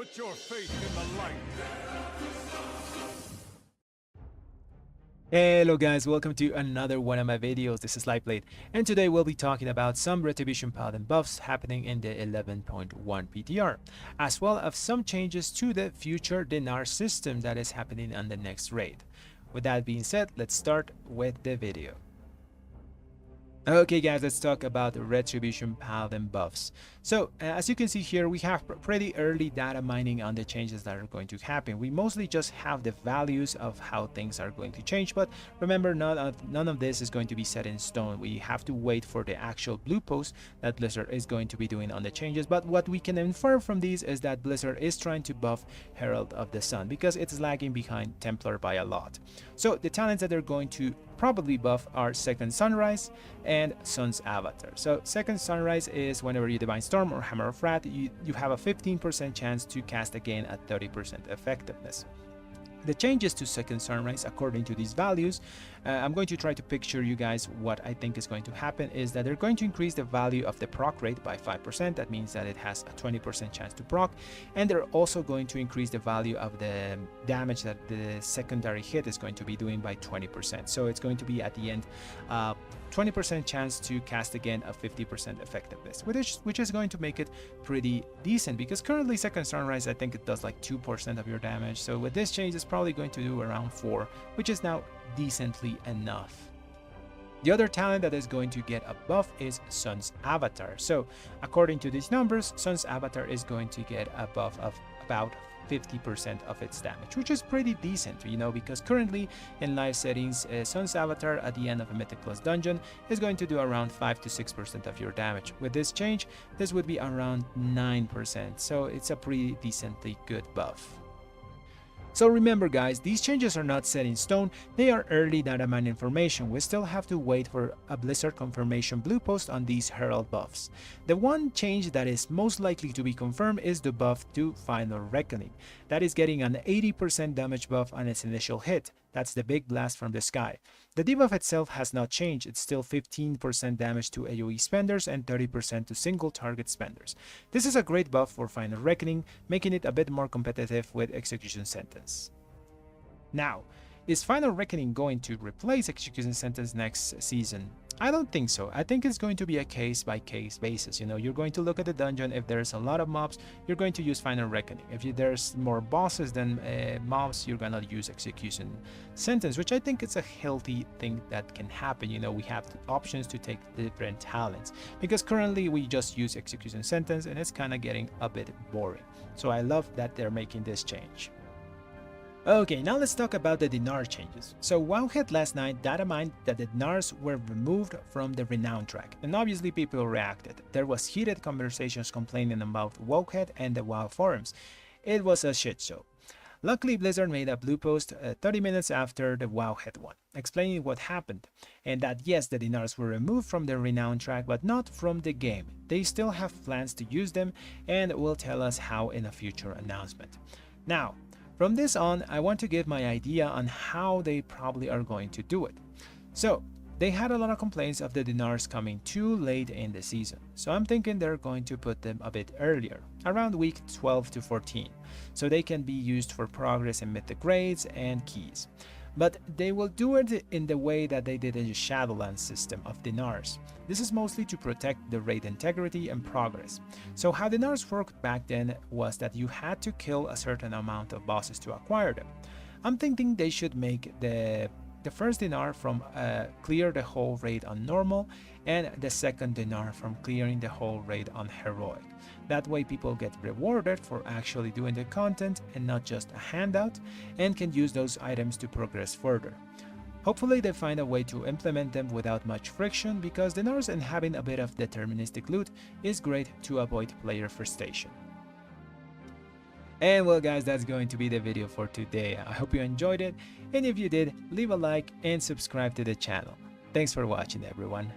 Put your faith in the light. Hello guys, welcome to another one of my videos. This is Lightblade, and today we'll be talking about some Retribution Paladin buffs happening in the 11.1 PTR, as well as some changes to the future Dinar system that is happening on the next raid. With that being said, let's start with the video. Okay guys, let's talk about the Retribution Paladin buffs. So as you can see here, we have pretty early data mining on the changes that are going to happen. We mostly just have the values of how things are going to change, but remember, none of this is going to be set in stone. We have to wait for the actual blue post that Blizzard is going to be doing on the changes. But what we can infer from these is that Blizzard is trying to buff Herald of the Sun because it's lagging behind Templar by a lot. So the talents that they're going to probably buff are Second Sunrise and Sun's Avatar. So Second Sunrise is whenever you Divine Storm or Hammer of Wrath, you have a 15% chance to cast again at 30% effectiveness. The changes to Second Sunrise according to these values, I'm going to try to picture you guys what I think is going to happen is that they're going to increase the value of the proc rate by 5%. That means that it has a 20% chance to proc, and they're also going to increase the value of the damage that the secondary hit is going to be doing by 20%. So it's going to be at the end 20% chance to cast again a 50% effectiveness, which is going to make it pretty decent, because currently Second Sunrise, I think it does like 2% of your damage. So with this change, it's probably going to do around 4, which is now decently enough. The other talent that is going to get a buff is Sun's Avatar. So according to these numbers, Sun's Avatar is going to get a buff of about 50% of its damage, which is pretty decent, you know, because currently in live settings, Sun's Avatar at the end of a Mythic Plus dungeon is going to do around 5 to 6% of your damage. With this change, this would be around 9%, so it's a pretty decently good buff. So remember guys, these changes are not set in stone, they are early data mine information. We still have to wait for a Blizzard confirmation blue post on these Herald buffs. The one change that is most likely to be confirmed is the buff to Final Reckoning. That is getting an 80% damage buff on its initial hit. That's the big blast from the sky. The debuff itself has not changed, it's still 15% damage to AoE spenders and 30% to single target spenders. This is a great buff for Final Reckoning, making it a bit more competitive with Execution Sentence. Now, is Final Reckoning going to replace Execution Sentence next season? I don't think so. I think it's going to be a case-by-case basis. You know, you're going to look at the dungeon. If there's a lot of mobs, you're going to use Final Reckoning. If there's more bosses than mobs, you're gonna use Execution Sentence, which I think it's a healthy thing that can happen. You know, we have options to take different talents, because currently we just use Execution Sentence and it's kind of getting a bit boring. So I love that they're making this change. Okay, now let's talk about the Dinar changes. So Wowhead last night data mined that the DINARS were removed from the renown track, and obviously people reacted. There was heated conversations complaining about Wowhead and the WoW forums. It was a shit show. Luckily, Blizzard made a blue post 30 minutes after the Wowhead one, explaining what happened, and that yes, the DINARS were removed from the renown track, but not from the game. They still have plans to use them, and will tell us how in a future announcement. Now, from this on, I want to give my idea on how they probably are going to do it. So, they had a lot of complaints of the DINARS coming too late in the season. So I'm thinking they're going to put them a bit earlier, around week 12 to 14, so they can be used for progress in mythic raids and keys. But they will do it in the way that they did in the Shadowlands system of DINARS. This is mostly to protect the raid integrity and progress. So how DINARS worked back then was that you had to kill a certain amount of bosses to acquire them. I'm thinking they should make the first Dinar from clear the whole raid on normal, and the second Dinar from clearing the whole raid on heroic. That way people get rewarded for actually doing the content and not just a handout, and can use those items to progress further. Hopefully they find a way to implement them without much friction, because Dinars and having a bit of deterministic loot is great to avoid player frustration. And well guys, that's going to be the video for today. I hope you enjoyed it, and if you did, leave a like and subscribe to the channel. Thanks for watching everyone.